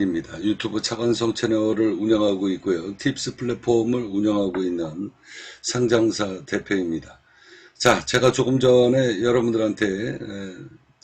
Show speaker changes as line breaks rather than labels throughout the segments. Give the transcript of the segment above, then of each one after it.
입니다. 유튜브 차관성 채널을 운영하고 있고요. 팁스 플랫폼을 운영하고 있는 상장사 대표입니다. 자, 제가 조금 전에 여러분들한테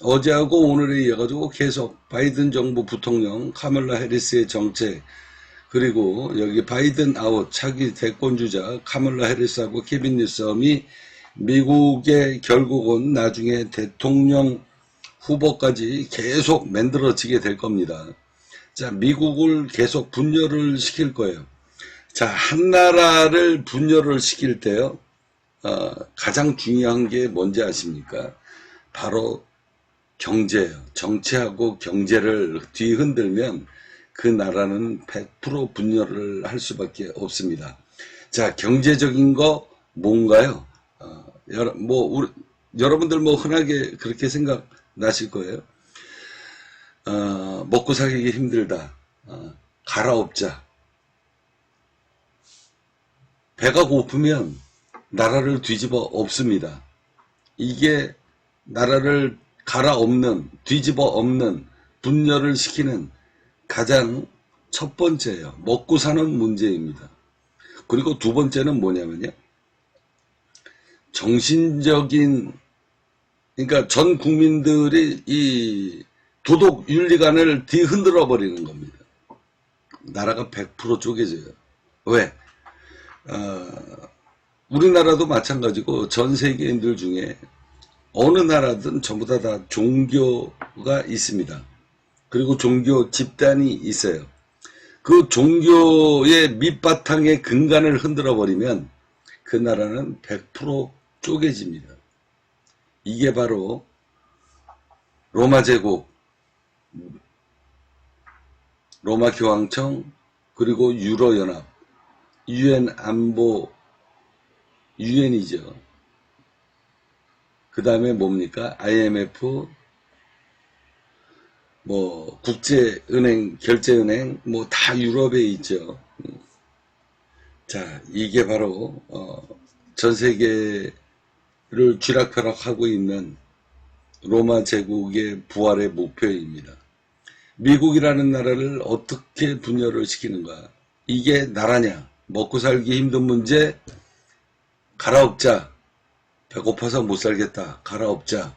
어제하고 오늘에 이어가지고 계속 바이든 정부 부통령 카멀라 해리스의 정책, 그리고 여기 바이든 아웃 차기 대권주자 카멀라 해리스하고 케빈 뉴섬이 미국의 결국은 나중에 대통령 후보까지 계속 만들어지게 될 겁니다. 자, 미국을 계속 분열을 시킬 거예요. 자, 한 나라를 분열을 시킬 때요, 가장 중요한 게 뭔지 아십니까? 바로 경제예요. 정치하고 경제를 뒤흔들면 그 나라는 100% 분열을 할 수밖에 없습니다. 자, 경제적인 거 뭔가요? 여러분들 흔하게 그렇게 생각나실 거예요. 먹고 살기 힘들다. 갈아엎자. 배가 고프면 나라를 뒤집어 엎습니다. 이게 나라를 갈아엎는, 뒤집어 엎는, 분열을 시키는 가장 첫 번째예요. 먹고 사는 문제입니다. 그리고 두 번째는 뭐냐면요. 정신적인, 그러니까 전 국민들이 이 도덕 윤리관을 뒤흔들어 버리는 겁니다. 나라가 100% 쪼개져요. 왜? 우리나라도 마찬가지고 전 세계인들 중에 어느 나라든 전부 다 종교가 있습니다. 그리고 종교 집단이 있어요. 그 종교의 밑바탕의 근간을 흔들어 버리면 그 나라는 100% 쪼개집니다. 이게 바로 로마 제국, 로마 교황청, 그리고 유로연합, 유엔 안보, 유엔이죠. 그 다음에 뭡니까? IMF, 국제은행, 결제은행, 다 유럽에 있죠. 자, 이게 바로, 전 세계를 쥐락펴락하고 있는 로마 제국의 부활의 목표입니다. 미국이라는 나라를 어떻게 분열을 시키는가? 이게 나라냐? 먹고 살기 힘든 문제, 갈아엎자. 배고파서 못 살겠다. 갈아엎자.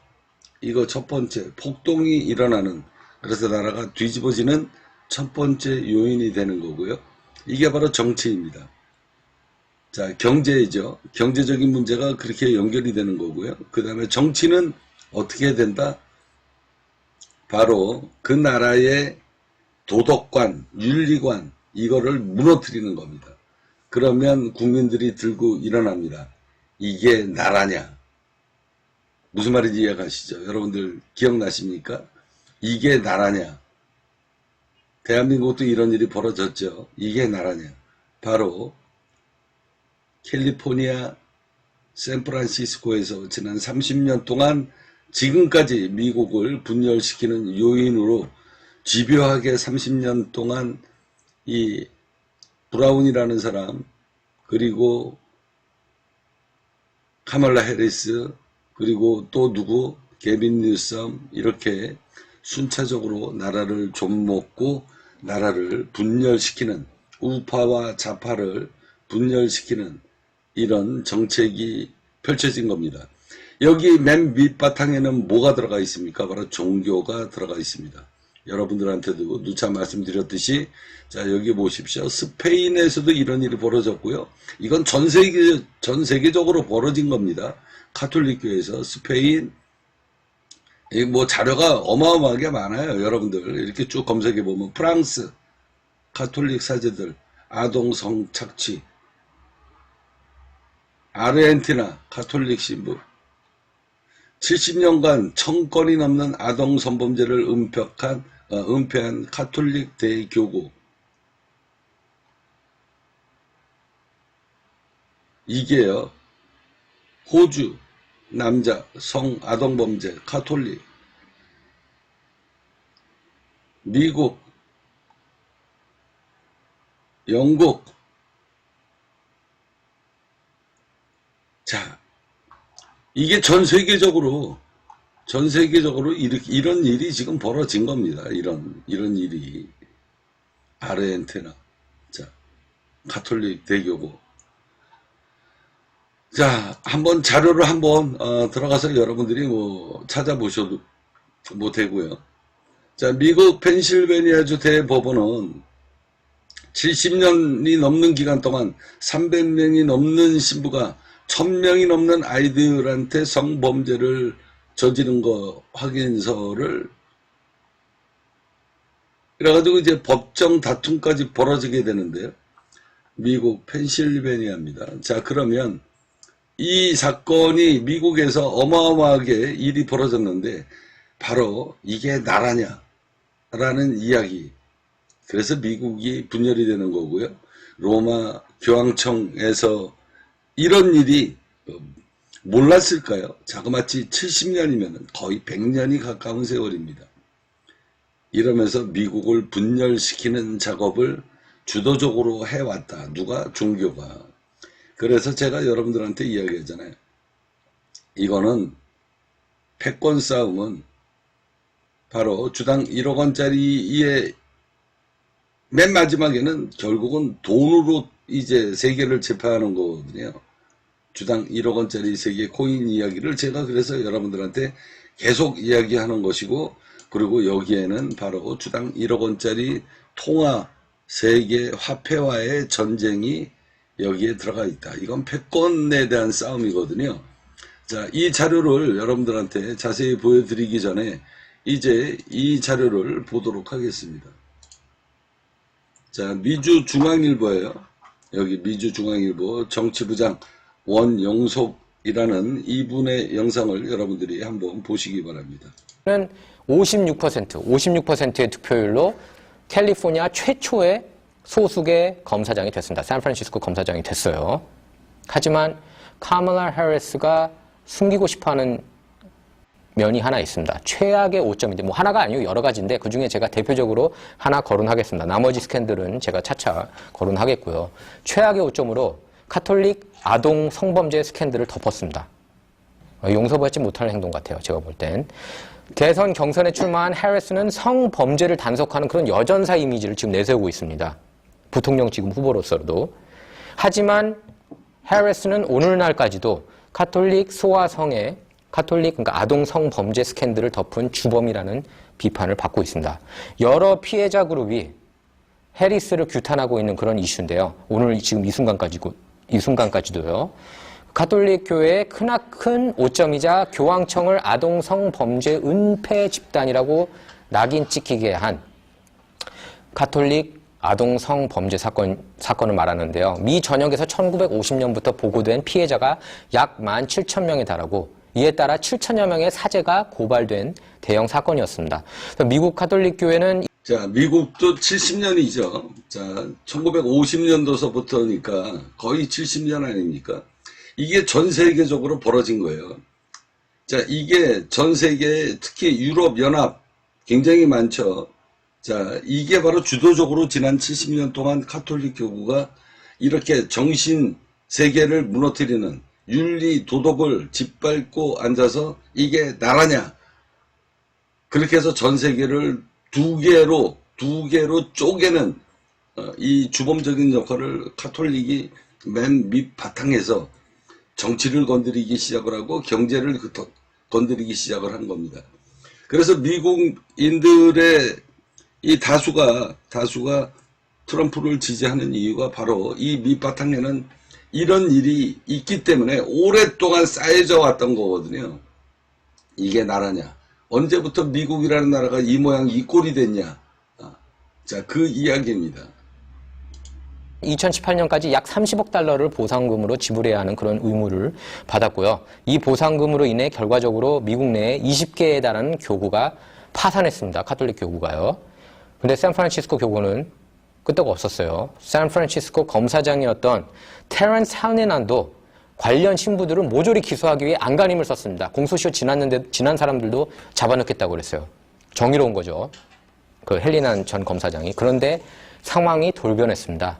이거 첫 번째, 폭동이 일어나는, 그래서 나라가 뒤집어지는 첫 번째 요인이 되는 거고요. 이게 바로 정치입니다. 자, 경제이죠. 경제적인 문제가 그렇게 연결이 되는 거고요. 그 다음에 정치는 어떻게 해야 된다? 바로 그 나라의 도덕관, 윤리관, 이거를 무너뜨리는 겁니다. 그러면 국민들이 들고 일어납니다. 이게 나라냐? 무슨 말인지 이해가시죠? 여러분들 기억나십니까? 이게 나라냐? 대한민국도 이런 일이 벌어졌죠. 이게 나라냐? 바로 캘리포니아 샌프란시스코에서 지난 30년 동안 지금까지 미국을 분열시키는 요인으로 집요하게 30년 동안 이 브라운이라는 사람, 그리고 카멀라 해리스, 그리고 또 누구? 게빈 뉴섬, 이렇게 순차적으로 나라를 좀먹고 나라를 분열시키는, 우파와 좌파를 분열시키는 이런 정책이 펼쳐진 겁니다. 여기 맨 밑바탕에는 뭐가 들어가 있습니까? 바로 종교가 들어가 있습니다. 여러분들한테도 누차 말씀드렸듯이, 자, 여기 보십시오. 스페인에서도 이런 일이 벌어졌고요. 이건 전 세계적으로 벌어진 겁니다. 가톨릭교에서 스페인, 자료가 어마어마하게 많아요. 여러분들 이렇게 쭉 검색해 보면 프랑스 가톨릭 사제들 아동 성착취, 아르헨티나 가톨릭 신부 70년간 1000건이 넘는 아동 성범죄를 은폐한 가톨릭 대교구. 이게요, 호주 남자 성 아동범죄 가톨릭, 미국, 영국. 자, 이게 전 세계적으로 이런 일이 지금 벌어진 겁니다. 이런 일이. 아르헨티나. 자, 가톨릭 대교구. 자, 한번 자료를 한번 들어가서 여러분들이 뭐 찾아보셔도 뭐 되고요. 자, 미국 펜실베니아주 대법원은 70년이 넘는 기간 동안 300명이 넘는 신부가 1000명이 넘는 아이들한테 성범죄를 저지른 거 확인서를 이래가지고 이제 법정 다툼까지 벌어지게 되는데요. 미국 펜실베니아입니다. 자, 그러면 이 사건이 미국에서 어마어마하게 일이 벌어졌는데 바로 이게 나라냐 라는 이야기. 그래서 미국이 분열이 되는 거고요. 로마 교황청에서 이런 일이 몰랐을까요? 자그마치 70년이면 거의 100년이 가까운 세월입니다. 이러면서 미국을 분열시키는 작업을 주도적으로 해왔다. 누가? 종교가. 그래서 제가 여러분들한테 이야기하잖아요. 이거는 패권 싸움은 바로 주당 1억 원짜리의 맨 마지막에는 결국은 돈으로 이제 세계를 제패하는 거거든요. 주당 1억 원짜리 세계 코인 이야기를 제가 그래서 여러분들한테 계속 이야기하는 것이고, 그리고 여기에는 바로 주당 1억 원짜리 통화 세계 화폐와의 전쟁이 여기에 들어가 있다. 이건 패권에 대한 싸움이거든요. 자, 이 자료를 여러분들한테 자세히 보여드리기 전에 이제 이 자료를 보도록 하겠습니다. 자, 미주중앙일보예요. 여기 미주중앙일보 정치부장 원용석이라는 이분의 영상을 여러분들이 한번 보시기 바랍니다.
56%의 득표율로 캘리포니아 최초의 소수계 검사장이 됐습니다. 샌프란시스코 검사장이 됐어요. 하지만 카멀라 해리스가 숨기고 싶어하는 면이 하나 있습니다. 최악의 오점인데 뭐 하나가 아니고 여러 가지인데 그중에 제가 대표적으로 하나 거론하겠습니다. 나머지 스캔들은 제가 차차 거론하겠고요. 최악의 오점으로 카톨릭 아동 성범죄 스캔들을 덮었습니다. 용서받지 못할 행동 같아요. 제가 볼 땐. 대선 경선에 출마한 해리스는 성범죄를 단속하는 그런 여전사 이미지를 지금 내세우고 있습니다. 부통령 지금 후보로서도. 하지만 해리스는 오늘날까지도 카톨릭 소아성의 그러니까 아동 성범죄 스캔들을 덮은 주범이라는 비판을 받고 있습니다. 여러 피해자 그룹이 해리스를 규탄하고 있는 그런 이슈인데요. 오늘 지금 이 순간까지도요. 가톨릭 교회의 크나큰 오점이자 교황청을 아동 성범죄 은폐 집단이라고 낙인 찍히게 한 가톨릭 아동 성범죄 사건을 말하는데요. 미 전역에서 1950년부터 보고된 피해자가 약 17,000명에 달하고 이에 따라 7천여 명의 사제가 고발된 대형 사건이었습니다. 미국 가톨릭 교회는
자, 미국도 70년이죠. 자, 1950년도서부터니까 거의 70년 아닙니까? 이게 전 세계적으로 벌어진 거예요. 자, 이게 전 세계 특히 유럽 연합 굉장히 많죠. 자, 이게 바로 주도적으로 지난 70년 동안 가톨릭 교구가 이렇게 정신 세계를 무너뜨리는 윤리 도덕을 짓밟고 앉아서 이게 나라냐. 그렇게 해서 전 세계를 두 개로 쪼개는 이 주범적인 역할을 가톨릭이 맨 밑바탕에서 정치를 건드리기 시작을 하고 경제를 건드리기 시작을 한 겁니다. 그래서 미국인들의 이 다수가 트럼프를 지지하는 이유가 바로 이 밑바탕에는 이런 일이 있기 때문에 오랫동안 쌓여져 왔던 거거든요. 이게 나라냐. 언제부터 미국이라는 나라가 이 모양 이 꼴이 됐냐. 자, 그 이야기입니다.
2018년까지 약 30억 달러를 보상금으로 지불해야 하는 그런 의무를 받았고요. 이 보상금으로 인해 결과적으로 미국 내에 20개에 달하는 교구가 파산했습니다. 가톨릭 교구가요. 근데 샌프란시스코 교구는 끄떡 없었어요. 샌프란시스코 검사장이었던 테런스 할리난도 관련 신부들을 모조리 기소하기 위해 안간힘을 썼습니다. 공소시효 지난 사람들도 잡아넣겠다고 그랬어요. 정의로운 거죠. 그 헬리난 전 검사장이. 그런데 상황이 돌변했습니다.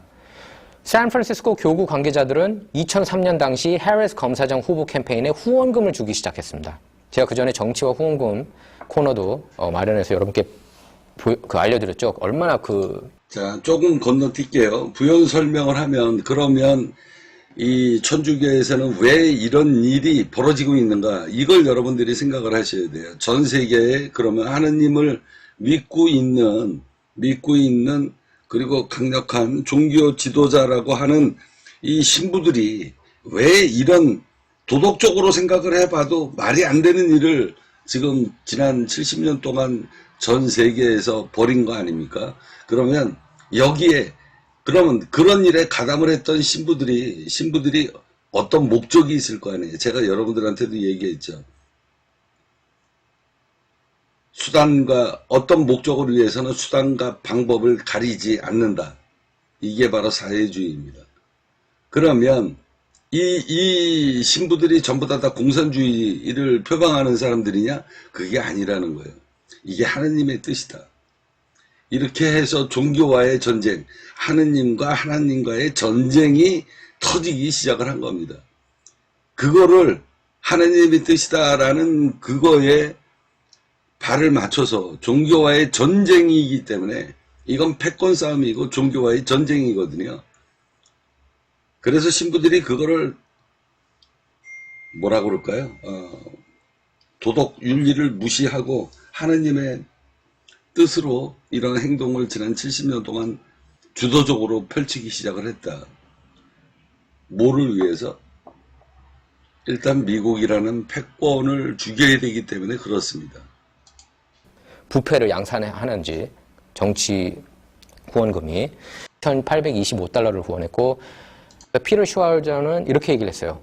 샌프란시스코 교구 관계자들은 2003년 당시 해리스 검사장 후보 캠페인에 후원금을 주기 시작했습니다. 제가 그 전에 정치와 후원금 코너도 마련해서 여러분께 알려드렸죠. 얼마나
자, 조금 건너뛸게요. 부연 설명을 하면, 그러면 이 천주교에서는 왜 이런 일이 벌어지고 있는가? 이걸 여러분들이 생각을 하셔야 돼요. 전 세계에 그러면 하느님을 믿고 있는, 그리고 강력한 종교 지도자라고 하는 이 신부들이 왜 이런 도덕적으로 생각을 해봐도 말이 안 되는 일을 지금 지난 70년 동안 전 세계에서 벌인 거 아닙니까? 그러면 여기에 그러면 그런 일에 가담을 했던 신부들이 어떤 목적이 있을 거 아니에요. 제가 여러분들한테도 얘기했죠. 수단과 어떤 목적을 위해서는 수단과 방법을 가리지 않는다. 이게 바로 사회주의입니다. 그러면 이 신부들이 전부 다 공산주의를 표방하는 사람들이냐? 그게 아니라는 거예요. 이게 하느님의 뜻이다. 이렇게 해서 종교와의 전쟁, 하느님과 하나님과의 전쟁이 터지기 시작을 한 겁니다. 그거를 하느님의 뜻이다라는 그거에 발을 맞춰서 종교와의 전쟁이기 때문에 이건 패권 싸움이고 종교와의 전쟁이거든요. 그래서 신부들이 그거를 뭐라 그럴까요? 도덕 윤리를 무시하고 하느님의 뜻으로 이런 행동을 지난 70년 동안 주도적으로 펼치기 시작을 했다. 뭐를 위해서? 일단 미국이라는 패권을 죽여야 되기 때문에 그렇습니다.
부패를 양산하는지 정치 후원금이 1,825달러를 후원했고 피터 슈왈저는 이렇게 얘기를 했어요.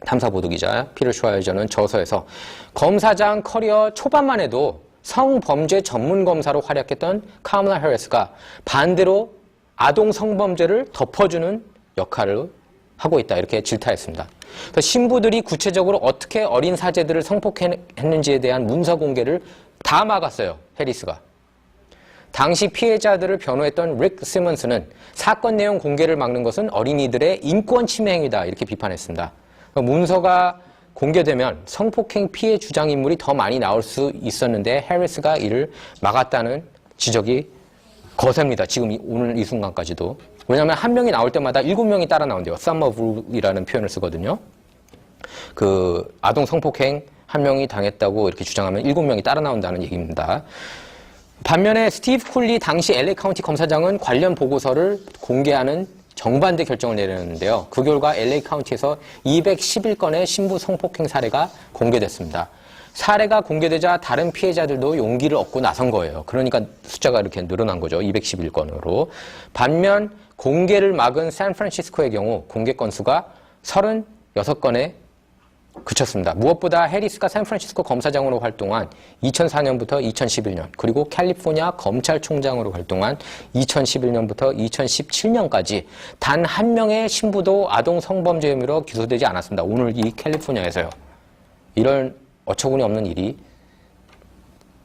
탐사보도기자 피터 슈왈저는 저서에서 검사장 커리어 초반만 해도 성범죄 전문 검사로 활약했던 카멀라 해리스가 반대로 아동 성범죄를 덮어주는 역할을 하고 있다. 이렇게 질타했습니다. 신부들이 구체적으로 어떻게 어린 사제들을 성폭행했는지에 대한 문서 공개를 다 막았어요. 해리스가. 당시 피해자들을 변호했던 릭 시먼스는 사건 내용 공개를 막는 것은 어린이들의 인권 침해 행위다. 이렇게 비판했습니다. 문서가 공개되면 성폭행 피해 주장 인물이 더 많이 나올 수 있었는데 해리스가 이를 막았다는 지적이 거셉니다. 지금 오늘 이 순간까지도. 왜냐하면 한 명이 나올 때마다 7명이 따라 나온대요. sum of rule이라는 표현을 쓰거든요. 그 아동 성폭행 한 명이 당했다고 이렇게 주장하면 7명이 따라 나온다는 얘기입니다. 반면에 스티브 쿨리 당시 LA 카운티 검사장은 관련 보고서를 공개하는 정반대 결정을 내렸는데요. 그 결과 LA 카운티에서 211건의 신부 성폭행 사례가 공개됐습니다. 사례가 공개되자 다른 피해자들도 용기를 얻고 나선 거예요. 그러니까 숫자가 이렇게 늘어난 거죠. 211건으로. 반면 공개를 막은 샌프란시스코의 경우 공개 건수가 36건에 그쳤습니다. 무엇보다 해리스가 샌프란시스코 검사장으로 활동한 2004년부터 2011년 그리고 캘리포니아 검찰총장으로 활동한 2011년부터 2017년까지 단 한 명의 신부도 아동 성범죄 혐의로 기소되지 않았습니다. 오늘 이 캘리포니아에서요. 이런 어처구니 없는 일이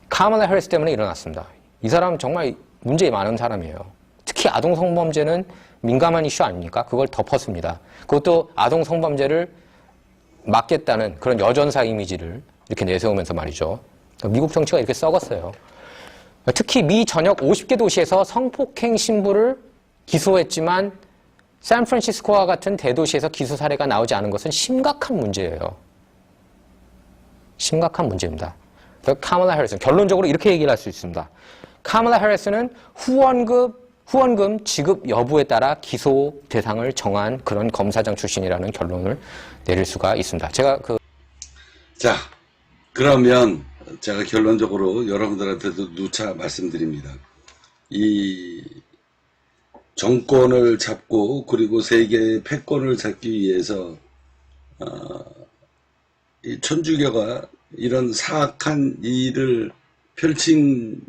카멀라 해리스 때문에 일어났습니다. 이 사람 정말 문제 많은 사람이에요. 특히 아동 성범죄는 민감한 이슈 아닙니까? 그걸 덮었습니다. 그것도 아동 성범죄를 막겠다는 그런 여전사 이미지를 이렇게 내세우면서 말이죠. 미국 정치가 이렇게 썩었어요. 특히 미 전역 50개 도시에서 성폭행 신부를 기소했지만 샌프란시스코와 같은 대도시에서 기소 사례가 나오지 않은 것은 심각한 문제예요. 심각한 문제입니다. 카멀라 해리스 결론적으로 이렇게 얘기를 할 수 있습니다. 카멀라 해리스는 후원금 지급 여부에 따라 기소 대상을 정한 그런 검사장 출신이라는 결론을 내릴 수가 있습니다.
자, 그러면 제가 결론적으로 여러분들한테도 누차 말씀드립니다. 이 정권을 잡고 그리고 세계의 패권을 잡기 위해서 이 천주교가 이런 사악한 일을 펼친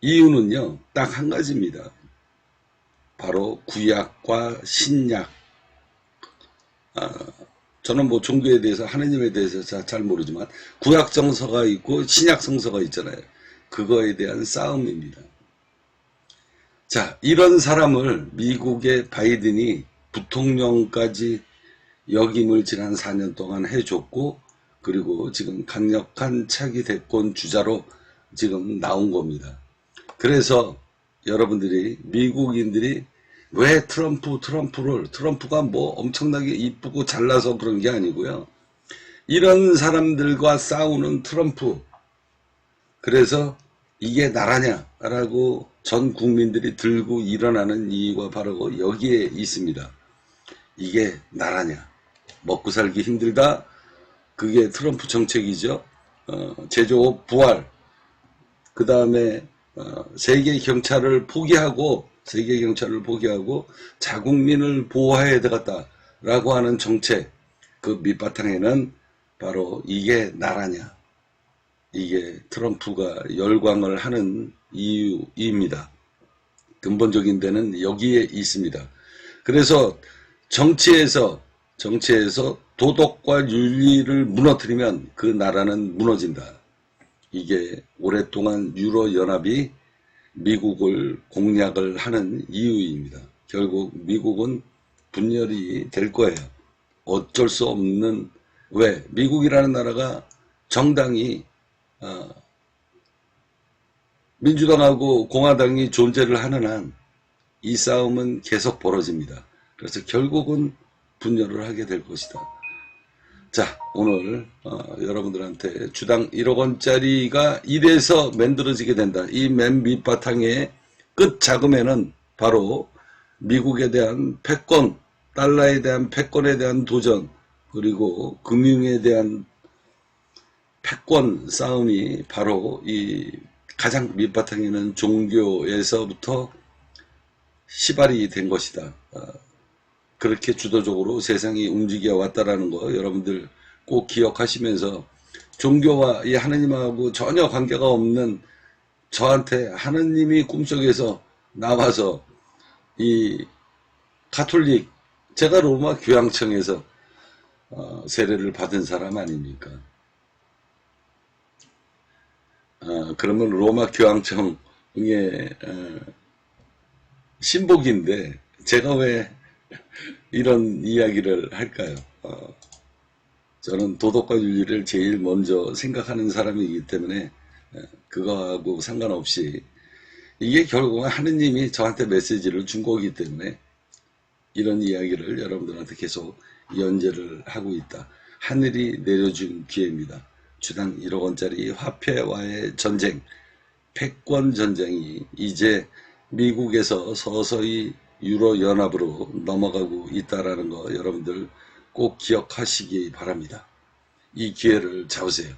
이유는요, 딱 한 가지입니다. 바로 구약과 신약. 저는 뭐 종교에 대해서, 하느님에 대해서 잘 모르지만, 구약 정서가 있고 신약 성서가 있잖아요. 그거에 대한 싸움입니다. 자, 이런 사람을 미국의 바이든이 부통령까지 역임을 지난 4년 동안 해줬고, 그리고 지금 강력한 차기 대권 주자로 지금 나온 겁니다. 그래서 여러분들이, 미국인들이 왜 트럼프가 뭐 엄청나게 이쁘고 잘나서 그런 게 아니고요. 이런 사람들과 싸우는 트럼프. 그래서 이게 나라냐라고 전 국민들이 들고 일어나는 이유가 바로 여기에 있습니다. 이게 나라냐. 먹고 살기 힘들다. 그게 트럼프 정책이죠. 제조업 부활. 그 다음에 세계 경찰을 포기하고 자국민을 보호해야 되겠다라고 하는 정책. 그 밑바탕에는 바로 이게 나라냐. 이게 트럼프가 열광을 하는 이유입니다. 근본적인 데는 여기에 있습니다. 그래서 정치에서 도덕과 윤리를 무너뜨리면 그 나라는 무너진다. 이게 오랫동안 유로연합이 미국을 공략을 하는 이유입니다. 결국 미국은 분열이 될 거예요. 어쩔 수 없는, 왜? 미국이라는 나라가 정당이 민주당하고 공화당이 존재를 하는 한 이 싸움은 계속 벌어집니다. 그래서 결국은 분열을 하게 될 것이다. 자, 오늘 여러분들한테 주당 1억 원짜리가 이래서 만들어지게 된다. 이 맨 밑바탕의 끝 자금에는 바로 미국에 대한 패권, 달러에 대한 패권에 대한 도전, 그리고 금융에 대한 패권 싸움이 바로 이 가장 밑바탕에는 종교에서부터 시발이 된 것이다. 그렇게 주도적으로 세상이 움직여 왔다라는 거 여러분들 꼭 기억하시면서, 종교와 이 하느님하고 전혀 관계가 없는 저한테 하느님이 꿈속에서 나와서 이 가톨릭, 제가 로마 교황청에서 세례를 받은 사람 아닙니까? 그러면 로마 교황청의 신복인데 제가 왜 이런 이야기를 할까요? 저는 도덕과 윤리를 제일 먼저 생각하는 사람이기 때문에 그거하고 상관없이 이게 결국은 하느님이 저한테 메시지를 준 거기 때문에 이런 이야기를 여러분들한테 계속 연재를 하고 있다. 하늘이 내려준 기회입니다. 주당 1억 원짜리 화폐와의 전쟁, 패권 전쟁이 이제 미국에서 서서히 유로연합으로 넘어가고 있다라는 거 여러분들 꼭 기억하시기 바랍니다. 이 기회를 잡으세요.